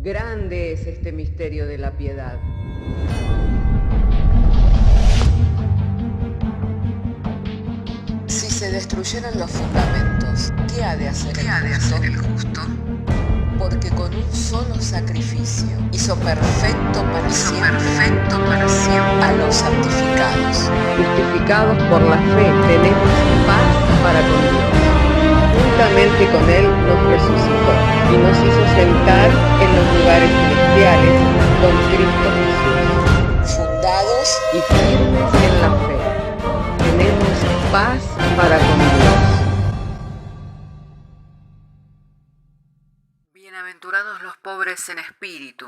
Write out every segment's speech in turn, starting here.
Grande es este misterio de la piedad. Si se destruyeran los fundamentos, ¿qué ha de hacer el justo? Porque con un solo sacrificio hizo perfecto para siempre a los santificados. Justificados por la fe, tenemos paz para con Dios. Juntamente con Él nos resucitó y nos hizo sentar en los lugares celestiales con Cristo Jesús. Fundados Y firmes en la fe, tenemos paz para con Dios. Bienaventurados los pobres en espíritu,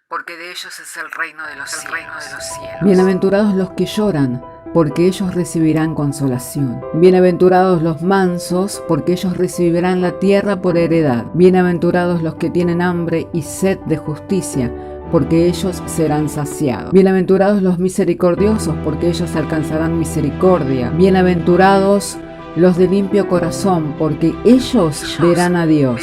porque de ellos es el reino de los cielos. Bienaventurados los que lloran, porque ellos recibirán consolación. Bienaventurados los mansos, porque ellos recibirán la tierra por heredad. Bienaventurados los que tienen hambre y sed de justicia, porque ellos serán saciados. Bienaventurados los misericordiosos, porque ellos alcanzarán misericordia. Bienaventurados los de limpio corazón, porque ellos verán a Dios.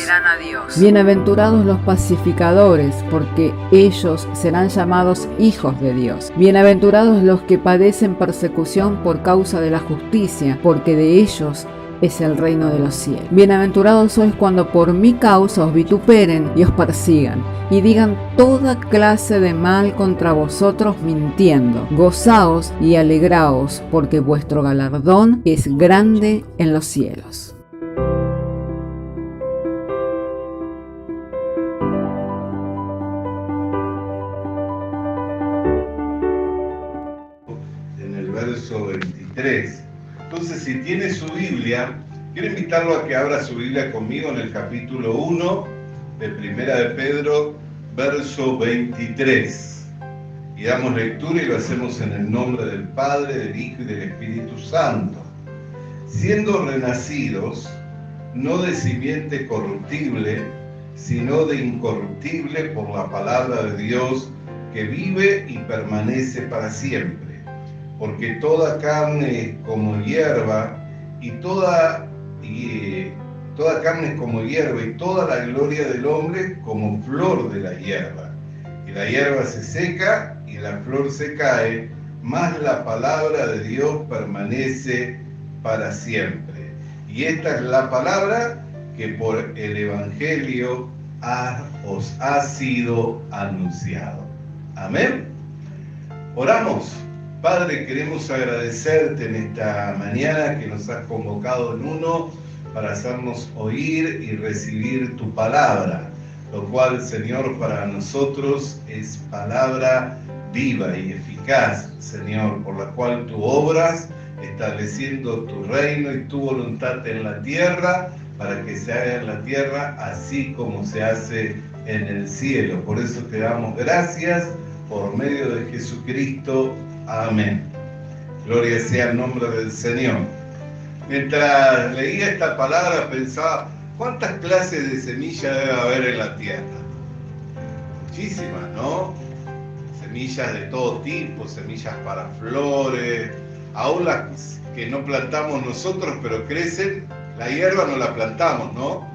Bienaventurados los pacificadores, porque ellos serán llamados hijos de Dios. Bienaventurados los que padecen persecución por causa de la justicia, porque de ellos es el reino de los cielos. Bienaventurados sois cuando por mi causa os vituperen y os persigan, y digan toda clase de mal contra vosotros mintiendo. Gozaos y alegraos, porque vuestro galardón es grande en los cielos. En el verso 23. Entonces, si tiene su Biblia, quiero invitarlo a que abra su Biblia conmigo en el capítulo 1 de Primera de Pedro, verso 23. Y damos lectura y lo hacemos en el nombre del Padre, del Hijo y del Espíritu Santo. Siendo renacidos, no de simiente corruptible, sino de incorruptible por la palabra de Dios, que vive y permanece para siempre. Porque toda carne es como hierba, y toda carne es como hierba, y toda la gloria del hombre como flor de la hierba. Y la hierba se seca, y la flor se cae, mas la palabra de Dios permanece para siempre. Y esta es la palabra que por el Evangelio os ha sido anunciado. Amén. Oramos. Padre, queremos agradecerte en esta mañana que nos has convocado en uno para hacernos oír y recibir tu palabra, lo cual, Señor, para nosotros es palabra viva y eficaz, Señor, por la cual tú obras, estableciendo tu reino y tu voluntad en la tierra, para que se haga en la tierra así como se hace en el cielo. Por eso te damos gracias por medio de Jesucristo. Amén. Gloria sea el nombre del Señor. Mientras leía esta palabra pensaba, ¿cuántas clases de semillas debe haber en la tierra? Muchísimas, ¿no? Semillas de todo tipo, semillas para flores, aún las que no plantamos nosotros, pero crecen, la hierba no la plantamos, ¿no?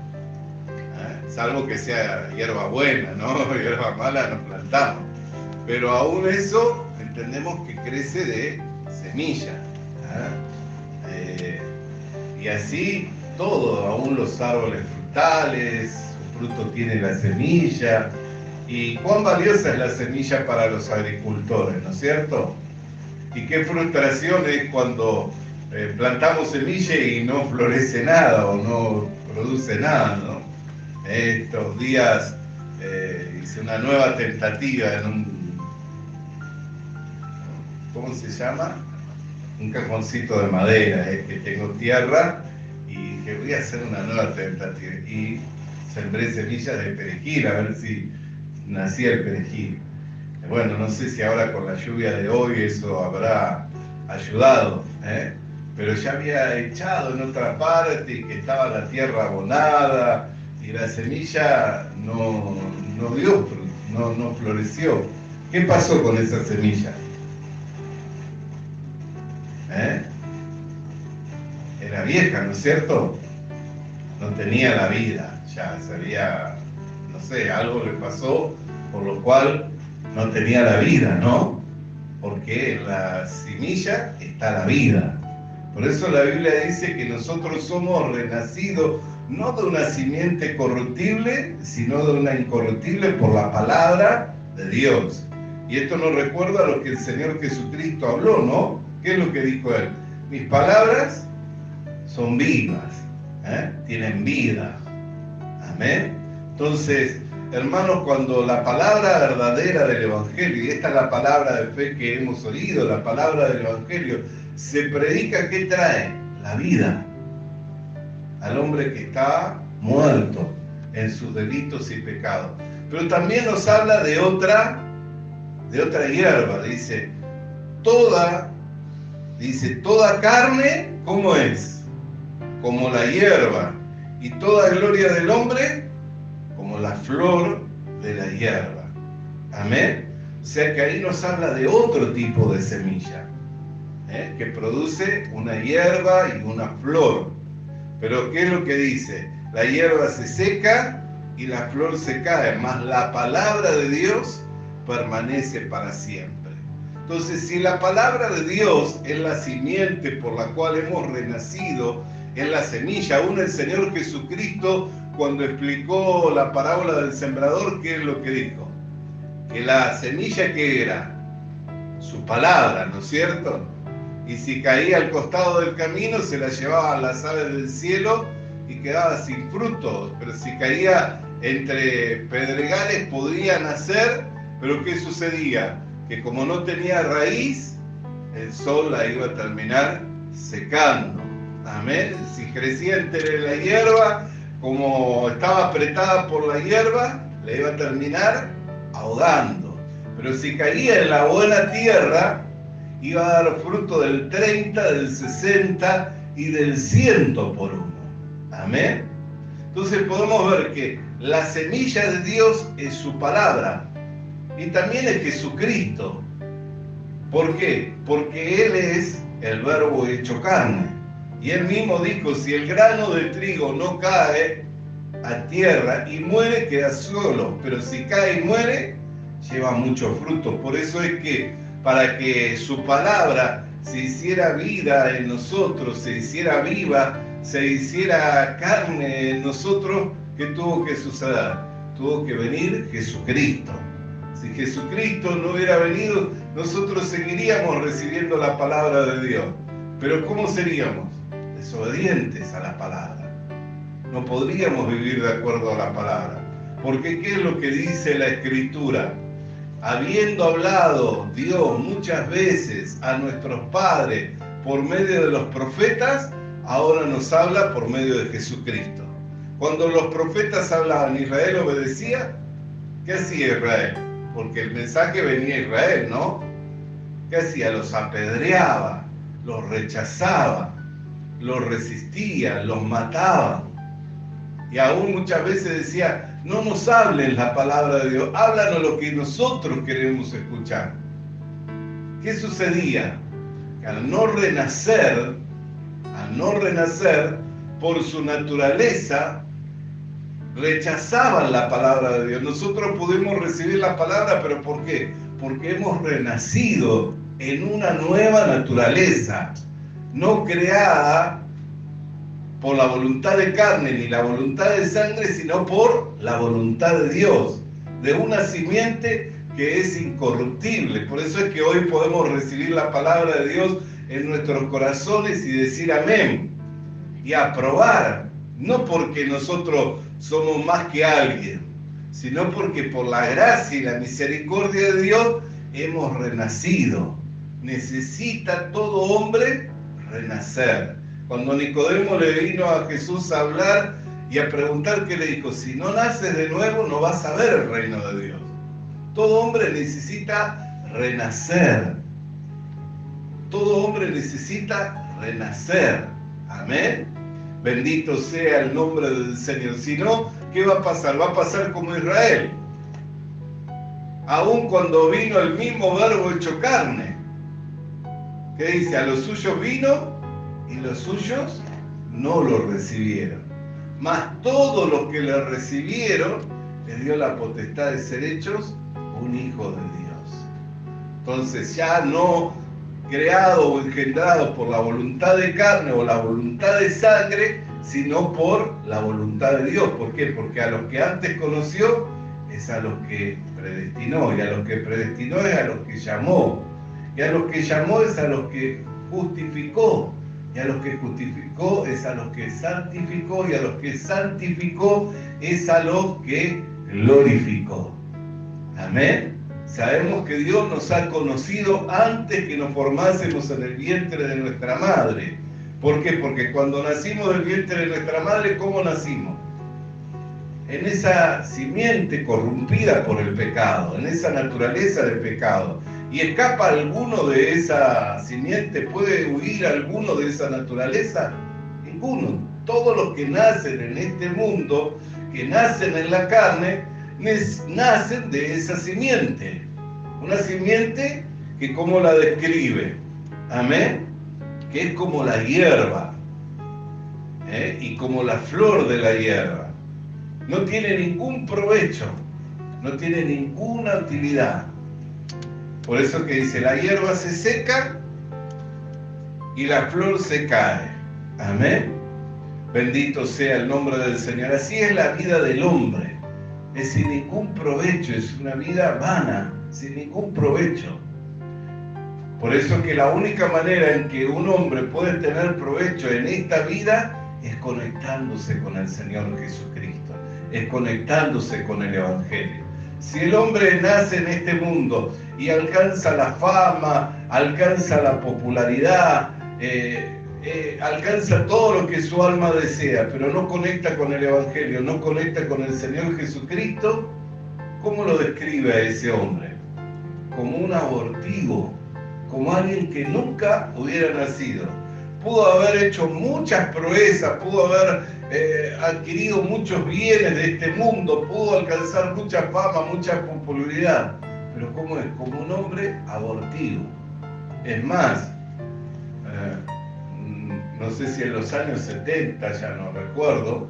Salvo que sea hierba buena, ¿no? Hierba mala no plantamos. Pero aún eso entendemos que crece de semilla. Y así todo, aún los árboles frutales, su fruto tiene la semilla. Y cuán valiosa es la semilla para los agricultores, ¿no es cierto? Y qué frustración es cuando plantamos semilla y no florece nada o no produce nada, ¿no? Estos días hice una nueva tentativa en un, ¿cómo se llama? Un cajoncito de madera, que tengo tierra, y que voy a hacer una nueva tentativa. Y sembré semillas de perejil, a ver si nacía el perejil. Bueno, no sé si ahora con la lluvia de hoy eso habrá ayudado, pero ya había echado en otra parte y que estaba la tierra abonada y la semilla no dio fruto, no floreció. ¿Qué pasó con esa semilla? Era vieja, ¿no es cierto? No tenía la vida, ya se había, no sé, algo le pasó por lo cual no tenía la vida, ¿no? Porque en la semilla está la vida. Por eso la Biblia dice que nosotros somos renacidos no de una simiente corruptible, sino de una incorruptible por la palabra de Dios. Y esto nos recuerda a lo que el Señor Jesucristo habló, ¿no? ¿Qué es lo que dijo Él? Mis palabras son vivas, tienen vida. Amén. Entonces, hermanos, cuando la palabra verdadera del Evangelio, y esta es la palabra de fe que hemos oído, la palabra del Evangelio, se predica, ¿qué trae? La vida al hombre que está muerto en sus delitos y pecados. Pero también nos habla de otra hierba, dice, toda carne, ¿cómo es? Como la hierba, y toda gloria del hombre, como la flor de la hierba. Amén. O sea que ahí nos habla de otro tipo de semilla, que produce una hierba y una flor. Pero ¿qué es lo que dice? La hierba se seca y la flor se cae, mas la palabra de Dios permanece para siempre. Entonces, si la palabra de Dios es la simiente por la cual hemos renacido, es la semilla, aún el Señor Jesucristo, cuando explicó la parábola del sembrador, ¿qué es lo que dijo? Que la semilla, ¿qué era? Su palabra, ¿no es cierto? Y si caía al costado del camino, se la llevaban las aves del cielo y quedaba sin fruto. Pero si caía entre pedregales, podía nacer, pero ¿qué sucedía? Que como no tenía raíz, el sol la iba a terminar secando. Amén. Si crecía entre la hierba, como estaba apretada por la hierba, le iba a terminar ahogando. Pero si caía en la buena tierra, iba a dar fruto del 30, del 60 y del 100 por uno. Amén. Entonces podemos ver que la semilla de Dios es su palabra y también es Jesucristo. ¿Por qué? Porque Él es el verbo hecho carne. Y Él mismo dijo, si el grano de trigo no cae a tierra y muere, queda solo. Pero si cae y muere, lleva mucho fruto. Por eso es que para que su palabra se hiciera vida en nosotros, se hiciera viva, se hiciera carne en nosotros, ¿qué tuvo que suceder? Tuvo que venir Jesucristo. Si Jesucristo no hubiera venido, nosotros seguiríamos recibiendo la palabra de Dios. Pero ¿cómo seríamos? Desobedientes a la palabra. No podríamos vivir de acuerdo a la palabra. Porque ¿qué es lo que dice la Escritura? Habiendo hablado Dios muchas veces a nuestros padres por medio de los profetas, ahora nos habla por medio de Jesucristo. Cuando los profetas hablaban, ¿Israel obedecía? ¿Qué hacía Israel? Porque el mensaje venía a Israel, ¿no? ¿Qué hacía? Los apedreaba, los rechazaba, los resistía, los mataba. Y aún muchas veces decía, no nos hablen la palabra de Dios, háblanos lo que nosotros queremos escuchar. ¿Qué sucedía? Que al no renacer, por su naturaleza, rechazaban la palabra de Dios. Nosotros pudimos recibir la palabra, ¿pero por qué? Porque hemos renacido en una nueva naturaleza, no creada por la voluntad de carne ni la voluntad de sangre, sino por la voluntad de Dios, de una simiente que es incorruptible. Por eso es que hoy podemos recibir la palabra de Dios en nuestros corazones y decir amén, y aprobar, no porque nosotros somos más que alguien, sino porque por la gracia y la misericordia de Dios hemos renacido. Necesita todo hombre renacer. Cuando Nicodemo le vino a Jesús a hablar y a preguntar, ¿qué le dijo? Si no naces de nuevo, no vas a ver el reino de Dios. Todo hombre necesita renacer. Todo hombre necesita renacer. Amén. Bendito sea el nombre del Señor. Si no, ¿qué va a pasar? Va a pasar como Israel. Aun cuando vino el mismo verbo hecho carne. ¿Qué dice? A los suyos vino y los suyos no lo recibieron. Mas todos los que le recibieron les dio la potestad de ser hechos un hijo de Dios. Entonces ya no creado o engendrado por la voluntad de carne o la voluntad de sangre, sino por la voluntad de Dios. ¿Por qué? Porque a los que antes conoció es a los que predestinó, y a los que predestinó es a los que llamó, y a los que llamó es a los que justificó, y a los que justificó es a los que santificó, y a los que santificó es a los que glorificó. Amén. Sabemos que Dios nos ha conocido antes que nos formásemos en el vientre de nuestra madre. ¿Por qué? Porque cuando nacimos del vientre de nuestra madre, ¿cómo nacimos? En esa simiente corrompida por el pecado, en esa naturaleza de pecado. ¿Y escapa alguno de esa simiente? ¿Puede huir alguno de esa naturaleza? Ninguno. Todos los que nacen en este mundo, que nacen en la carne, nacen de esa simiente. Una simiente que, ¿cómo la describe? Amén. Que es como la hierba, y como la flor de la hierba. No tiene ningún provecho, no tiene ninguna utilidad. Por eso que dice, la hierba se seca y la flor se cae. Amén. Bendito sea el nombre del Señor. Así es la vida del hombre. Es sin ningún provecho, es una vida vana, sin ningún provecho. Por eso que la única manera en que un hombre puede tener provecho en esta vida es conectándose con el Señor Jesucristo, es conectándose con el Evangelio. Si el hombre nace en este mundo y alcanza la fama, alcanza la popularidad, alcanza todo lo que su alma desea, pero no conecta con el Evangelio, no conecta con el Señor Jesucristo, ¿cómo lo describe a ese hombre? Como un abortivo, como alguien que nunca hubiera nacido. Pudo haber hecho muchas proezas, pudo haber adquirido muchos bienes de este mundo, pudo alcanzar mucha fama, mucha popularidad, pero ¿cómo es? Como un hombre abortivo. Es más, no sé si en los años 70, ya no recuerdo,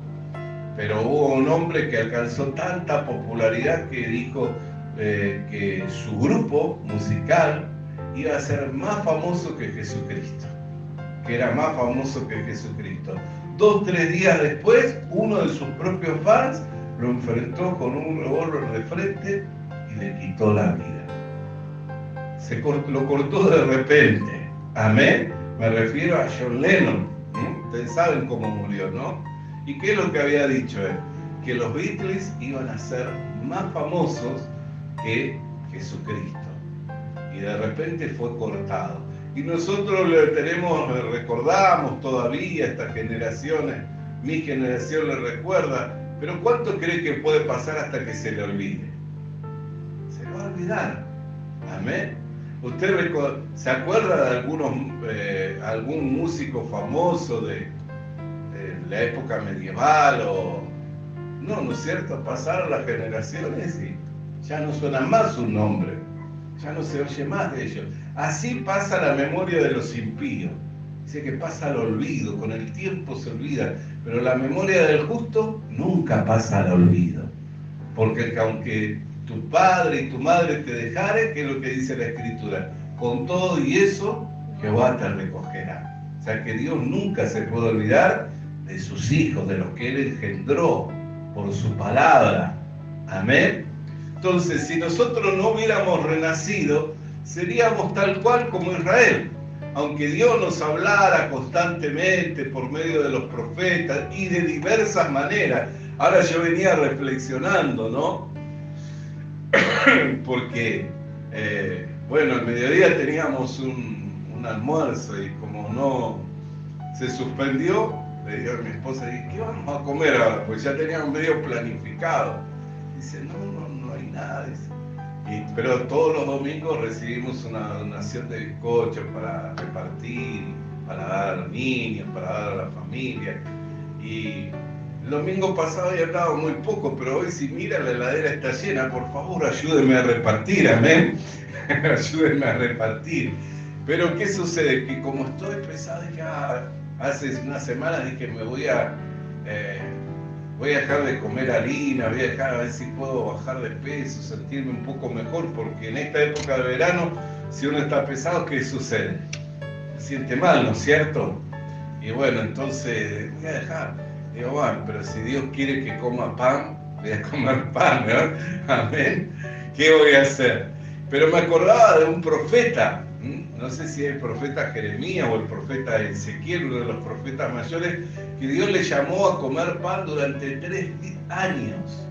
pero hubo un hombre que alcanzó tanta popularidad que dijo que su grupo musical iba a ser más famoso que Jesucristo, que era más famoso que Jesucristo. 2-3 días después, uno de sus propios fans lo enfrentó con un revólver de frente y le quitó la vida. Lo cortó de repente. Amén. Me refiero a John Lennon. Ustedes saben cómo murió, ¿no? ¿Y qué es lo que había dicho él? Que los Beatles iban a ser más famosos que Jesucristo. Y de repente fue cortado. Y nosotros recordamos todavía estas generaciones, mi generación le recuerda, pero ¿cuánto cree que puede pasar hasta que se le olvide? Se lo va a olvidar. Amén. ¿Usted se acuerda de algún músico famoso de la época medieval no es cierto? Pasaron las generaciones y ya no suena más su nombre, ya no se oye más de ellos. Así pasa la memoria de los impíos. Dice que pasa al olvido, con el tiempo se olvida, pero la memoria del justo nunca pasa al olvido. Porque aunque tu padre y tu madre te dejaren, que es lo que dice la Escritura, con todo y eso, Jehová te recogerá. O sea que Dios nunca se puede olvidar de sus hijos, de los que Él engendró por su palabra. Amén. Entonces, si nosotros no hubiéramos renacido, seríamos tal cual como Israel. Aunque Dios nos hablara constantemente por medio de los profetas y de diversas maneras. Ahora yo venía reflexionando, ¿no? Porque, al mediodía teníamos un almuerzo y como no se suspendió, le digo a mi esposa, ¿qué vamos a comer ahora? Pues ya teníamos medio planificado. Dice, no hay nada. Dice. Pero todos los domingos recibimos una donación de bizcochos para repartir, para dar a los niños, para dar a la familia. Y el domingo pasado había dado muy poco, pero hoy si mira la heladera está llena, por favor ayúdenme a repartir, amén. Ayúdenme a repartir. Pero ¿qué sucede? Que como estoy pesado ya hace unas semanas dije me voy a voy a dejar de comer harina, voy a dejar a ver si puedo bajar de peso, sentirme un poco mejor, porque en esta época de verano, si uno está pesado, ¿qué sucede? Se siente mal, ¿no es cierto? Y bueno, entonces voy a dejar. Digo, bueno, pero si Dios quiere que coma pan, voy a comer pan, ¿no? Amén. ¿Qué voy a hacer? Pero me acordaba de un profeta, no sé si es el profeta Jeremías o el profeta Ezequiel, uno de los profetas mayores, que Dios le llamó a comer pan durante 3 años.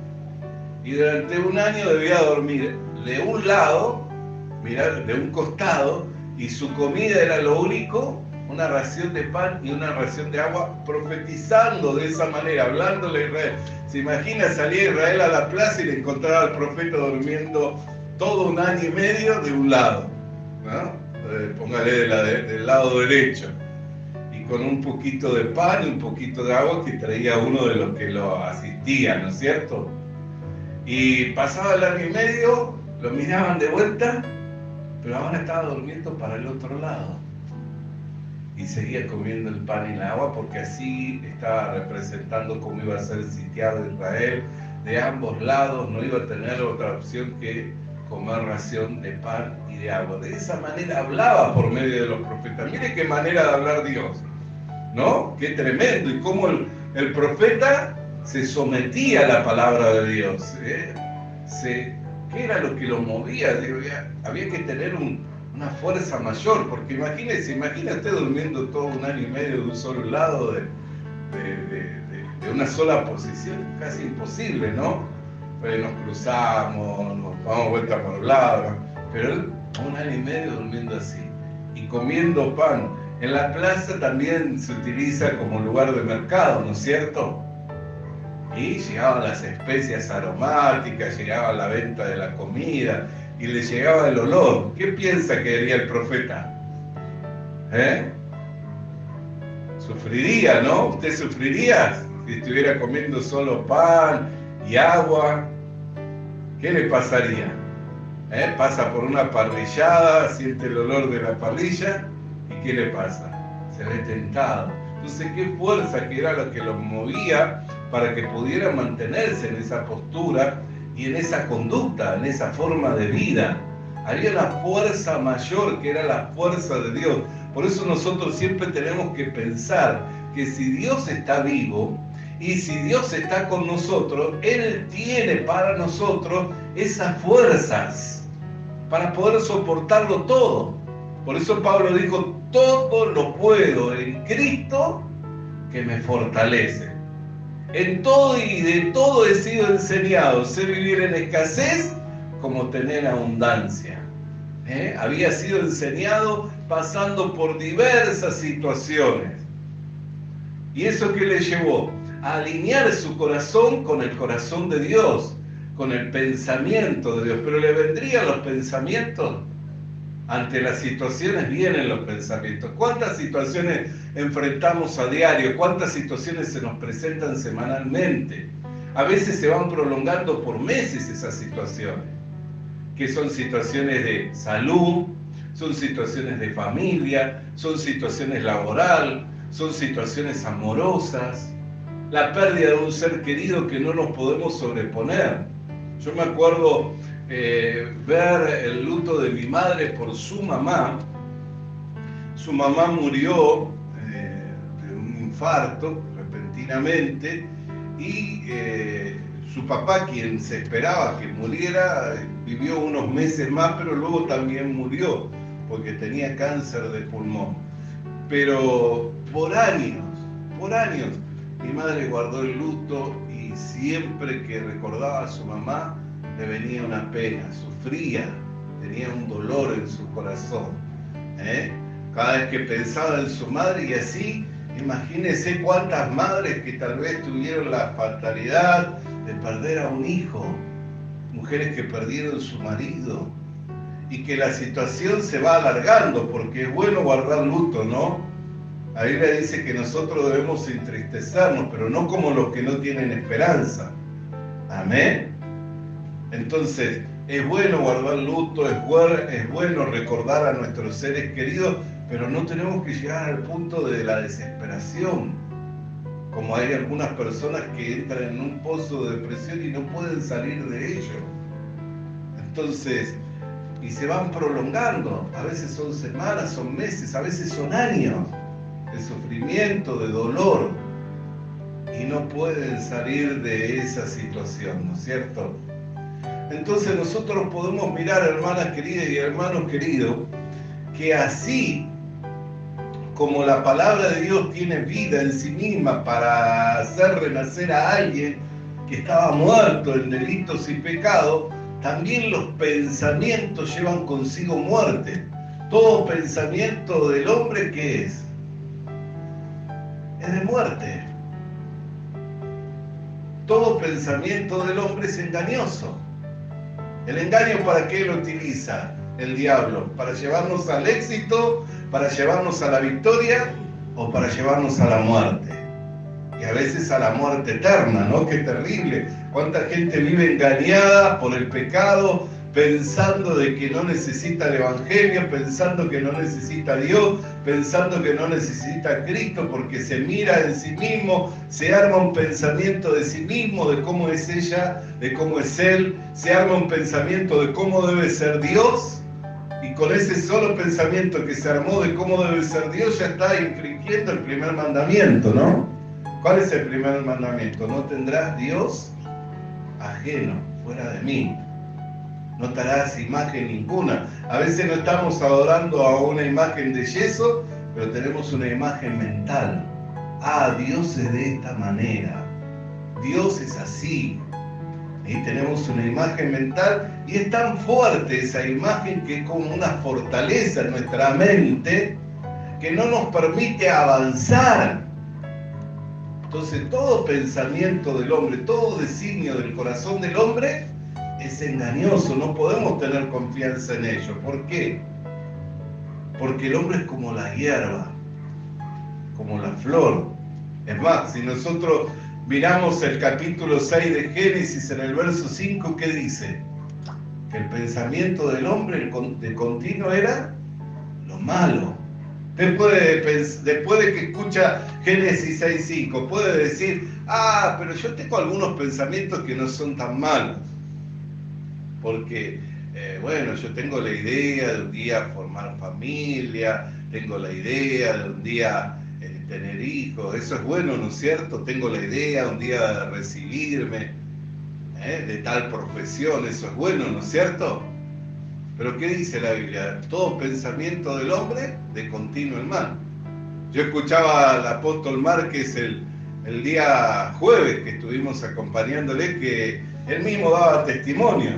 Y durante un año debía dormir de un lado, mirar, de un costado, y su comida era lo único, una ración de pan y una ración de agua, profetizando de esa manera, hablándole a Israel. Se imagina salir Israel a la plaza y le encontraba al profeta durmiendo todo un año y medio de un lado, ¿no? Póngale del lado derecho, y con un poquito de pan y un poquito de agua que traía uno de los que lo asistía, ¿no es cierto? Y pasaba el año y medio, lo miraban de vuelta, pero ahora estaba durmiendo para el otro lado. Y seguía comiendo el pan y el agua, porque así estaba representando cómo iba a ser sitiado Israel. De ambos lados no iba a tener otra opción que comer ración de pan y de agua. De esa manera hablaba por medio de los profetas. Mire qué manera de hablar Dios, ¿no? Qué tremendo. Y cómo el profeta se sometía a la palabra de Dios, ¿eh? ¿Qué era lo que lo movía? Digo, había que tener una fuerza mayor, porque imagina usted durmiendo todo un año y medio de un solo lado, de una sola posición, casi imposible, ¿no? Pues nos cruzamos, nos damos vuelta por un lado, pero él un año y medio durmiendo así, y comiendo pan. En la plaza también se utiliza como lugar de mercado, ¿no es cierto? Y llegaban las especias aromáticas, llegaba la venta de la comida, y le llegaba el olor. ¿Qué piensa que haría el profeta? Sufriría, ¿no? ¿Usted sufriría si estuviera comiendo solo pan y agua? ¿Qué le pasaría? Pasa por una parrillada, siente el olor de la parrilla, ¿y qué le pasa? Se ve tentado. Entonces, qué fuerza que era lo que lo movía para que pudiera mantenerse en esa postura y en esa conducta, en esa forma de vida. Había una fuerza mayor que era la fuerza de Dios. Por eso nosotros siempre tenemos que pensar que si Dios está vivo y si Dios está con nosotros, Él tiene para nosotros esas fuerzas para poder soportarlo todo. Por eso Pablo dijo, todo lo puedo en Cristo que me fortalece. En todo y de todo he sido enseñado, sé vivir en escasez como tener abundancia. Había sido enseñado pasando por diversas situaciones. ¿Y eso qué le llevó? A alinear su corazón con el corazón de Dios, con el pensamiento de Dios. Pero le vendrían los pensamientos. Ante las situaciones vienen los pensamientos. ¿Cuántas situaciones enfrentamos a diario? ¿Cuántas situaciones se nos presentan semanalmente? A veces se van prolongando por meses esas situaciones, que son situaciones de salud, son situaciones de familia, son situaciones laboral, son situaciones amorosas, la pérdida de un ser querido que no nos podemos sobreponer. Yo me acuerdo ver el luto de mi madre por su mamá. Su mamá murió de un infarto repentinamente, y su papá, quien se esperaba que muriera, vivió unos meses más, pero luego también murió porque tenía cáncer de pulmón. Pero por años, mi madre guardó el luto, y siempre que recordaba a su mamá, le venía una pena, sufría, tenía un dolor en su corazón. Cada vez que pensaba en su madre, y así, imagínese cuántas madres que tal vez tuvieron la fatalidad de perder a un hijo, mujeres que perdieron su marido, y que la situación se va alargando, porque es bueno guardar luto, ¿no? La Biblia dice que nosotros debemos entristecernos, pero no como los que no tienen esperanza. Amén. Entonces, es bueno guardar luto, es bueno recordar a nuestros seres queridos, pero no tenemos que llegar al punto de la desesperación. como hay algunas personas que entran en un pozo de depresión y no pueden salir de ello. Entonces, y se van prolongando, a veces son semanas, son meses, a veces son años de sufrimiento, de dolor, y no pueden salir de esa situación, ¿no es cierto? Entonces nosotros podemos mirar, hermanas queridas y hermanos queridos, que así como la palabra de Dios tiene vida en sí misma para hacer renacer a alguien que estaba muerto en delitos y pecados, también los pensamientos llevan consigo muerte. Todo pensamiento del hombre, ¿qué es? Es de muerte. Todo pensamiento del hombre es engañoso. ¿El engaño para qué lo utiliza el diablo? ¿Para llevarnos al éxito? ¿Para llevarnos a la victoria? ¿O para llevarnos a la muerte? Y a veces a la muerte eterna, ¿no? ¡Qué terrible! ¿Cuánta gente vive engañada por el pecado, pensando de que no necesita el Evangelio, pensando que no necesita a Dios, pensando que no necesita a Cristo, porque se mira en sí mismo, se arma un pensamiento de sí mismo, de cómo es ella, de cómo es él, se arma un pensamiento de cómo debe ser Dios, y con ese solo pensamiento que se armó de cómo debe ser Dios, ya está infringiendo el primer mandamiento, ¿no? ¿Cuál es el primer mandamiento? No tendrás Dios ajeno, fuera de mí. No te harás imagen ninguna. A veces no estamos adorando a una imagen de yeso, pero tenemos una imagen mental. Ah, Dios es de esta manera. Dios es así. Y tenemos una imagen mental y es tan fuerte esa imagen que es como una fortaleza en nuestra mente que no nos permite avanzar. Entonces todo pensamiento del hombre, todo designio del corazón del hombre es engañoso, no podemos tener confianza en ello. ¿Por qué? Porque el hombre es como la hierba, como la flor. Es más, si nosotros miramos el capítulo 6 de Génesis en el verso 5, ¿qué dice? Que el pensamiento del hombre de continuo era lo malo. Después de que escucha Génesis 6:5, puede decir, pero yo tengo algunos pensamientos que no son tan malos. Porque, yo tengo la idea de un día formar familia, tengo la idea de un día tener hijos, eso es bueno, ¿no es cierto? Tengo la idea un día de recibirme de tal profesión, eso es bueno, ¿no es cierto? Pero ¿qué dice la Biblia? Todo pensamiento del hombre de continuo el mal. Yo escuchaba al apóstol Márquez el día jueves que estuvimos acompañándole, que él mismo daba testimonio,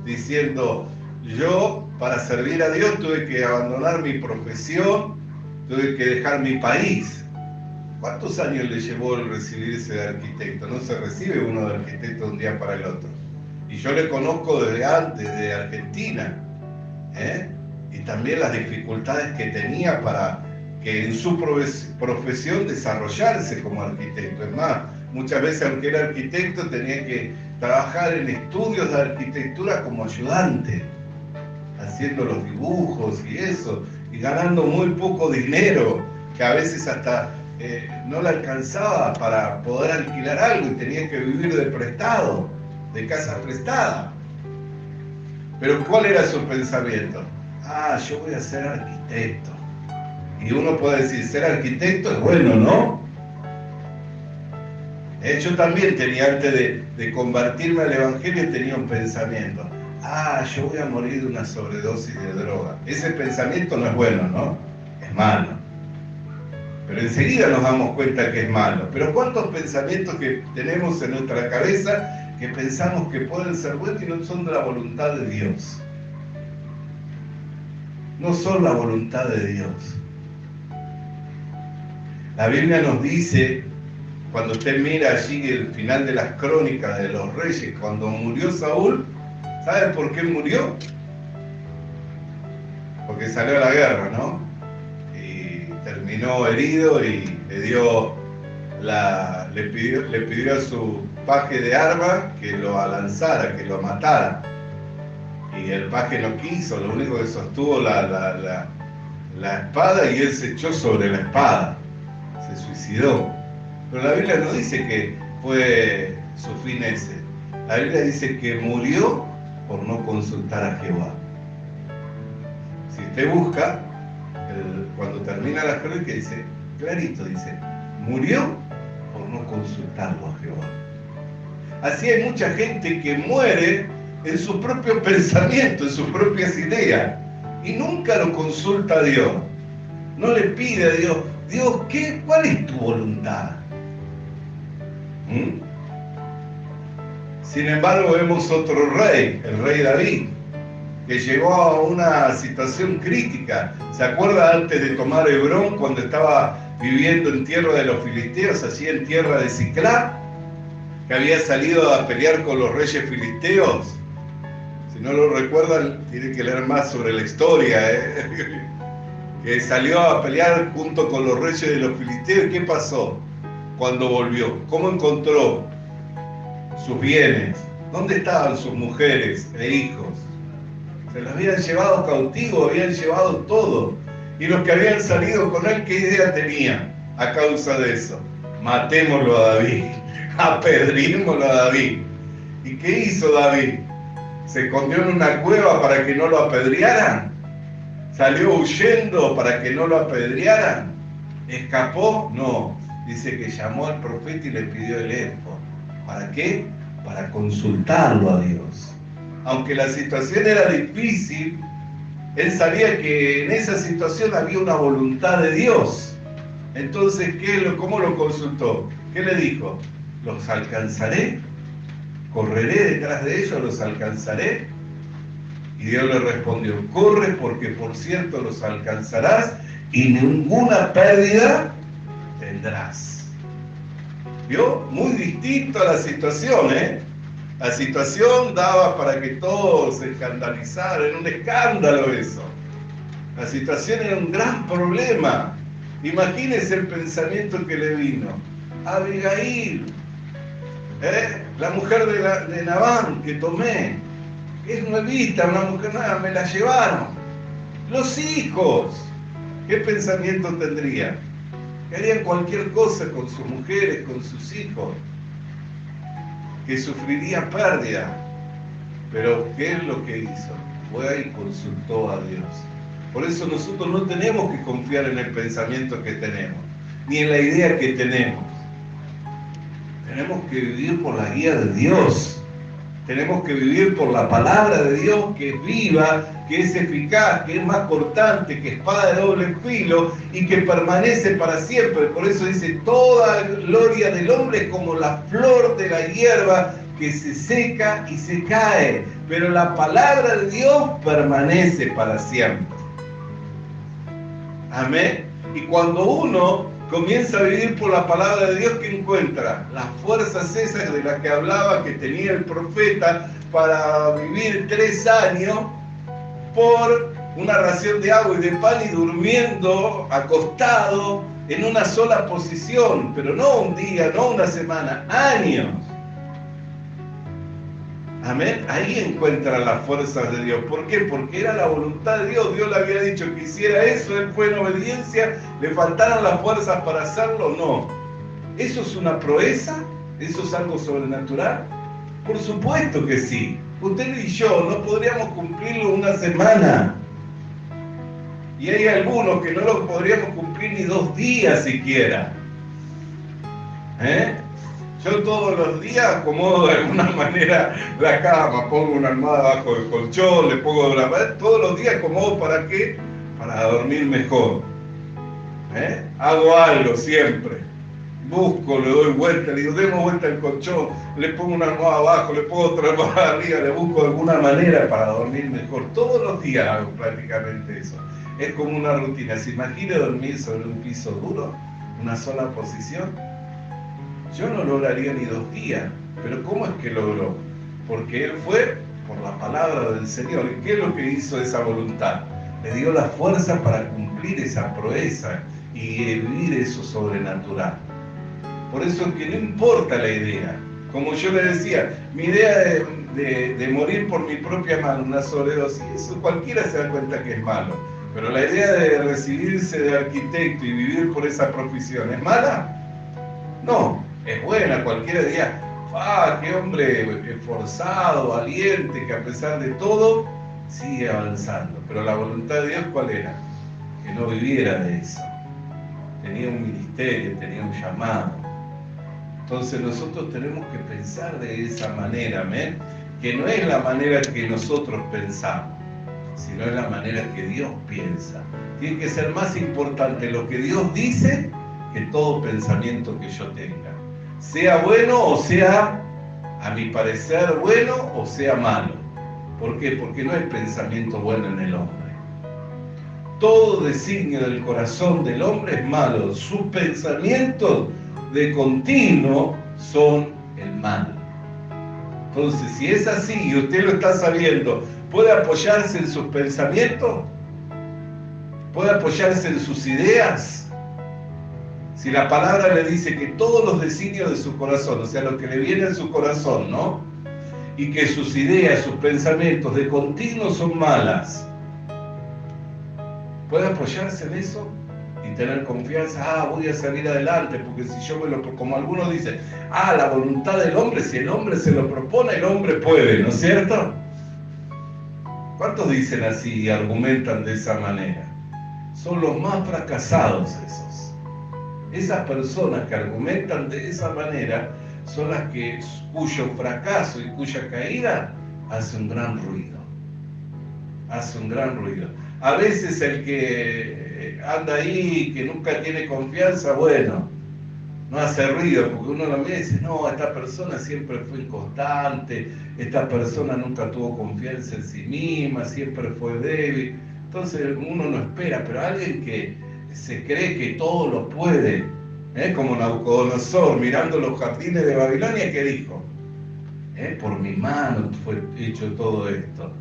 diciendo, yo para servir a Dios tuve que abandonar mi profesión, tuve que dejar mi país. ¿Cuántos años le llevó el recibirse de arquitecto? No se recibe uno de arquitecto de un día para el otro. Y yo le conozco desde antes, de Argentina, y también las dificultades que tenía para que en su profesión desarrollarse como arquitecto. Es más, muchas veces aunque era arquitecto tenía que trabajar en estudios de arquitectura como ayudante, haciendo los dibujos y eso, y ganando muy poco dinero, que a veces hasta no le alcanzaba para poder alquilar algo y tenía que vivir de prestado, de casa prestada. Pero ¿cuál era su pensamiento? Yo voy a ser arquitecto. Y uno puede decir, ser arquitecto es bueno, ¿no? Yo también tenía, antes de convertirme al Evangelio, tenía un pensamiento. Yo voy a morir de una sobredosis de droga. Ese pensamiento no es bueno, ¿no? Es malo. Pero enseguida nos damos cuenta que es malo. Pero ¿cuántos pensamientos que tenemos en nuestra cabeza que pensamos que pueden ser buenos y no son de la voluntad de Dios? No son la voluntad de Dios. La Biblia nos dice, cuando usted mira allí el final de las crónicas de los reyes, cuando murió Saúl, ¿sabe por qué murió? Porque salió a la guerra, ¿no? Y terminó herido y le pidió a su paje de arma que lo lanzara, que lo matara. Y el paje no quiso, lo único que sostuvo la espada, y él se echó sobre la espada, se suicidó. Pero la Biblia no dice que fue su fin ese. La Biblia dice que murió por no consultar a Jehová. Si usted busca, cuando termina la crónica dice, clarito dice, murió por no consultarlo a Jehová. Así hay mucha gente que muere en su propio pensamiento, en sus propias ideas, y nunca lo consulta a Dios. No le pide a Dios, Dios, ¿cuál es tu voluntad? Sin embargo, vemos otro rey, el rey David, que llegó a una situación crítica. ¿Se acuerda antes de tomar Hebrón, cuando estaba viviendo en tierra de los filisteos, allí en tierra de Siclá, que había salido a pelear con los reyes filisteos? Si no lo recuerdan, tienen que leer más sobre la historia, que salió a pelear junto con los reyes de los filisteos. ¿Qué pasó cuando volvió? ¿Cómo encontró sus bienes? ¿Dónde estaban sus mujeres e hijos? Se los habían llevado cautivos, habían llevado todo. Y los que habían salido con él, ¿qué idea tenían a causa de eso? Matémoslo a David, apedreémoslo a David. ¿Y qué hizo David? ¿Se escondió en una cueva para que no lo apedrearan? ¿Salió huyendo para que no lo apedrearan? ¿Escapó? No. Dice que llamó al profeta y le pidió el éfod. ¿Para qué? Para consultarlo a Dios. Aunque la situación era difícil, él sabía que en esa situación había una voluntad de Dios. Entonces, ¿cómo lo consultó? ¿Qué le dijo? ¿Los alcanzaré? ¿Correré detrás de ellos? ¿Los alcanzaré? Y Dios le respondió, corre porque por cierto los alcanzarás y ninguna pérdida tendrás. ¿Vio? Muy distinto a la situación, ¿eh? La situación daba para que todos se escandalizaran, era un escándalo eso. La situación era un gran problema. Imagínense el pensamiento que le vino. Abigail, la mujer de Nabán que tomé, es nuevita, una mujer nueva, me la llevaron. Los hijos, ¿qué pensamiento tendría? Que harían cualquier cosa con sus mujeres, con sus hijos, que sufriría pérdida. Pero ¿qué es lo que hizo? Fue y consultó a Dios. Por eso nosotros no tenemos que confiar en el pensamiento que tenemos, ni en la idea que tenemos. Tenemos que vivir por la guía de Dios. Tenemos que vivir por la palabra de Dios, que es viva, que es eficaz, que es más cortante, que espada de doble filo y que permanece para siempre. Por eso dice, toda gloria del hombre es como la flor de la hierba que se seca y se cae, pero la palabra de Dios permanece para siempre. Amén. Y cuando uno comienza a vivir por la palabra de Dios, ¿qué encuentra? Las fuerzas esas de las que hablaba, que tenía el profeta para vivir 3 años por una ración de agua y de pan y durmiendo acostado en una sola posición, pero no un día, no una semana, años. Amén. Ahí encuentra las fuerzas de Dios. ¿Por qué? Porque era la voluntad de Dios. Dios le había dicho que hiciera eso, él fue en obediencia. ¿Le faltaron las fuerzas para hacerlo? No. ¿Eso es una proeza? ¿Eso es algo sobrenatural? Por supuesto que sí. Usted y yo no podríamos cumplirlo una semana. Y hay algunos que no lo podríamos cumplir ni 2 días siquiera. Yo todos los días acomodo de alguna manera la cama, pongo una almohada bajo el colchón, le pongo la pared, todos los días acomodo, ¿para qué? Para dormir mejor. Hago algo siempre. Busco, le doy vuelta, le digo, demos vuelta al colchón, le pongo una almohada abajo, le pongo otra almohada arriba, le busco de alguna manera para dormir mejor. Todos los días hago prácticamente eso. Es como una rutina. ¿Se imagina dormir sobre un piso duro? Una sola posición. Yo no lograría ni 2 días, pero ¿cómo es que logró? Porque él fue por la palabra del Señor. ¿Y qué es lo que hizo esa voluntad? Le dio la fuerza para cumplir esa proeza y vivir eso sobrenatural. Por eso es que no importa la idea. Como yo le decía, mi idea de morir por mi propia mano, una sobredosis, eso cualquiera se da cuenta que es malo. Pero la idea de recibirse de arquitecto y vivir por esa profesión, ¿es mala? No, es buena, cualquiera diría, qué hombre esforzado, valiente, que a pesar de todo sigue avanzando. Pero la voluntad de Dios, ¿cuál era? Que no viviera de eso. Tenía un ministerio, tenía un llamado. Entonces nosotros tenemos que pensar de esa manera, ¿amén? Que no es la manera que nosotros pensamos, sino es la manera que Dios piensa. Tiene que ser más importante lo que Dios dice que todo pensamiento que yo tenga. Sea bueno o sea, a mi parecer, bueno o sea malo. ¿Por qué? Porque no hay pensamiento bueno en el hombre. Todo designio del corazón del hombre es malo. Sus pensamientos de continuo son el mal. Entonces, si es así y usted lo está sabiendo, ¿puede apoyarse en sus pensamientos? ¿Puede apoyarse en sus ideas? Si la palabra le dice que todos los designios de su corazón, o sea, lo que le viene en su corazón, ¿no? Y que sus ideas, sus pensamientos de continuo son malas, ¿puede apoyarse en eso? Y tener confianza, voy a salir adelante, porque si yo como algunos dicen, la voluntad del hombre, si el hombre se lo propone, el hombre puede, ¿no es cierto? ¿Cuántos dicen así y argumentan de esa manera? Son los más fracasados esos. Esas personas que argumentan de esa manera son las cuyo fracaso y cuya caída hace un gran ruido. Hace un gran ruido. A veces el que anda ahí, que nunca tiene confianza, bueno, no hace ruido, porque uno lo mira y dice, no, esta persona siempre fue inconstante, esta persona nunca tuvo confianza en sí misma, siempre fue débil. Entonces uno no espera, pero alguien que se cree que todo lo puede, como Nabucodonosor, mirando los jardines de Babilonia, ¿qué dijo? Por mi mano fue hecho todo esto.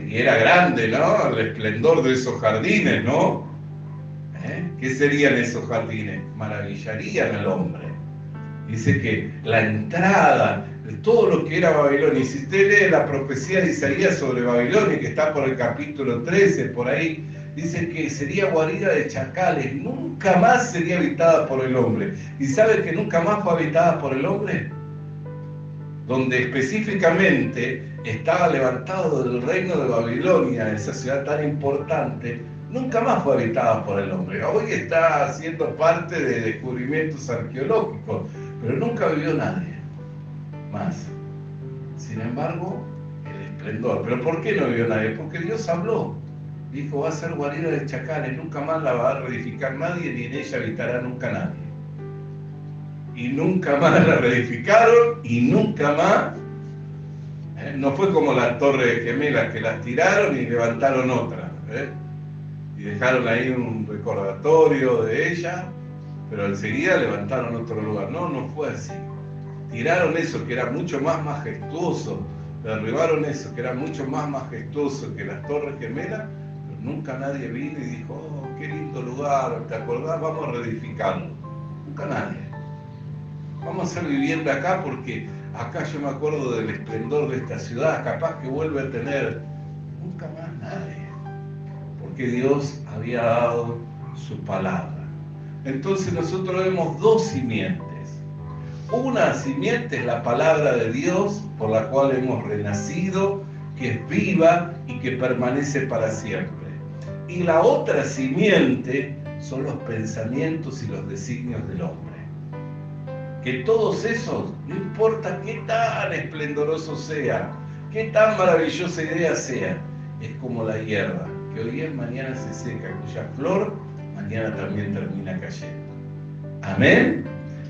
Y era grande, ¿no? El esplendor de esos jardines, ¿no? ¿Qué serían esos jardines? Maravillarían al hombre. Dice que la entrada, todo lo que era Babilonia, y si usted lee la profecía de Isaías sobre Babilonia, que está por el capítulo 13, por ahí, dice que sería guarida de chacales, nunca más sería habitada por el hombre. ¿Y sabe que nunca más fue habitada por el hombre? Donde específicamente estaba levantado del reino de Babilonia, esa ciudad tan importante, nunca más fue habitada por el hombre. Hoy está siendo parte de descubrimientos arqueológicos, pero nunca vivió nadie más. Sin embargo, el esplendor. ¿Pero por qué no vivió nadie? Porque Dios habló. Dijo, va a ser guarida de chacales, nunca más la va a reedificar nadie, ni en ella habitará nunca nadie. Y nunca más la reedificaron, y nunca más, no fue como las torres gemelas que las tiraron y levantaron otra, y dejaron ahí un recordatorio de ella, pero enseguida levantaron otro lugar. No fue así. Tiraron eso que era mucho más majestuoso, derribaron eso que era mucho más majestuoso que las torres gemelas, pero nunca nadie vino y dijo, qué lindo lugar, ¿te acordás? Vamos a reedificarlo. Nunca nadie. Vamos a hacer vivienda acá porque acá yo me acuerdo del esplendor de esta ciudad, capaz que vuelve a tener. Nunca más nadie. Porque Dios había dado su palabra. Entonces nosotros vemos dos simientes. Una simiente es la palabra de Dios por la cual hemos renacido, que es viva y que permanece para siempre. Y la otra simiente son los pensamientos y los designios del hombre. Que todos esos, no importa qué tan esplendoroso sea, qué tan maravillosa idea sea, es como la hierba, que hoy es, mañana se seca, cuya flor mañana también termina cayendo. Amén.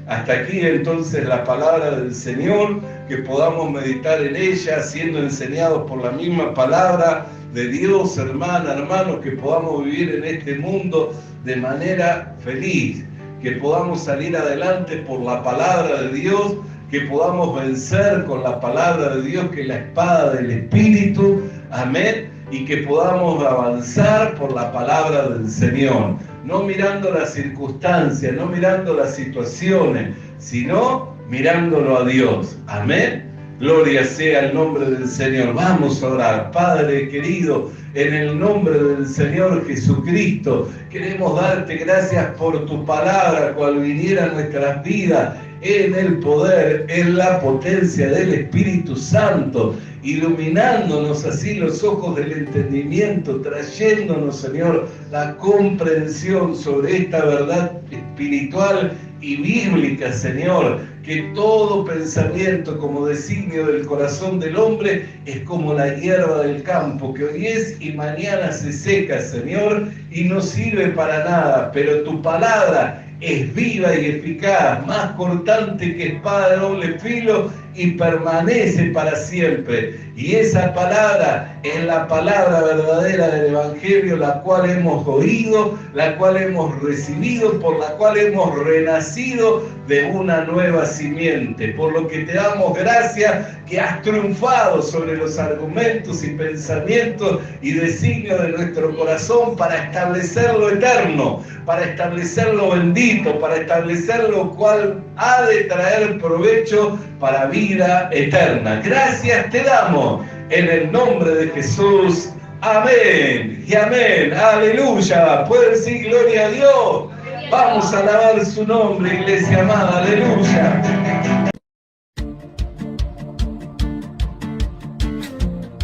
Hasta aquí entonces la palabra del Señor, que podamos meditar en ella, siendo enseñados por la misma palabra de Dios, hermanos, que podamos vivir en este mundo de manera feliz, que podamos salir adelante por la palabra de Dios, que podamos vencer con la palabra de Dios, que es la espada del Espíritu, amén, y que podamos avanzar por la palabra del Señor, no mirando las circunstancias, no mirando las situaciones, sino mirándolo a Dios, amén. Gloria sea el nombre del Señor. Vamos a orar. Padre querido, en el nombre del Señor Jesucristo, queremos darte gracias por tu palabra, cual viniera a nuestras vidas, en el poder, en la potencia del Espíritu Santo, iluminándonos así los ojos del entendimiento, trayéndonos, Señor, la comprensión sobre esta verdad espiritual y bíblica, Señor, que todo pensamiento como designio del corazón del hombre es como la hierba del campo, que hoy es y mañana se seca, Señor, y no sirve para nada, pero tu palabra es viva y eficaz, más cortante que espada de doble filo y permanece para siempre. Y esa palabra es la palabra verdadera del Evangelio, la cual hemos oído, la cual hemos recibido, por la cual hemos renacido de una nueva simiente. Por lo que te damos gracias que has triunfado sobre los argumentos y pensamientos y designios de nuestro corazón para establecer lo eterno, para establecer lo bendito, para establecer lo cual ha de traer provecho para vida eterna. Gracias te damos en el nombre de Jesús. Amén y amén. Aleluya. Pueden decir gloria a Dios. Vamos a alabar su nombre, iglesia amada. Aleluya.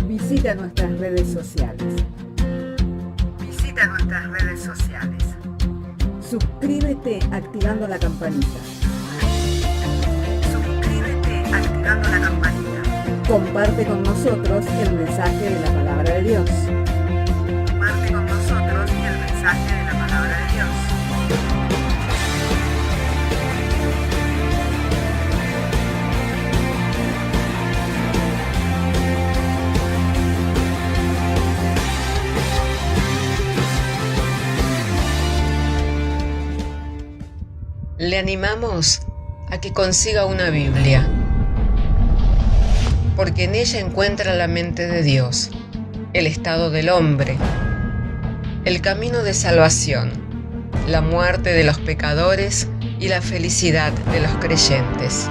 Visita nuestras redes sociales. Visita nuestras redes sociales. Suscríbete activando la campanita. Suscríbete activando la campanita. Comparte con nosotros el mensaje de la palabra de Dios. Comparte con nosotros el mensaje de la palabra de Dios. Le animamos a que consiga una Biblia, porque en ella encuentra la mente de Dios, el estado del hombre, el camino de salvación, la muerte de los pecadores y la felicidad de los creyentes.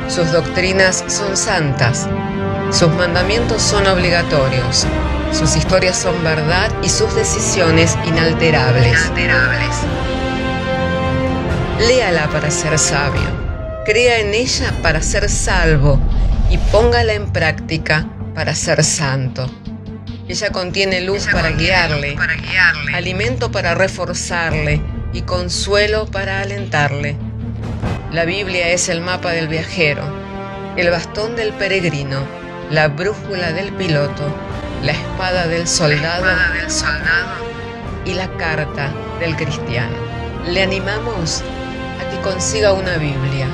Sus doctrinas son santas, sus mandamientos son obligatorios, sus historias son verdad y sus decisiones inalterables. Léala para ser sabio, crea en ella para ser salvo y póngala en práctica para ser santo. Ella contiene luz para guiarle, alimento para reforzarle y consuelo para alentarle. La Biblia es el mapa del viajero, el bastón del peregrino, la brújula del piloto, la espada del soldado y la carta del cristiano. Le animamos a que consiga una Biblia,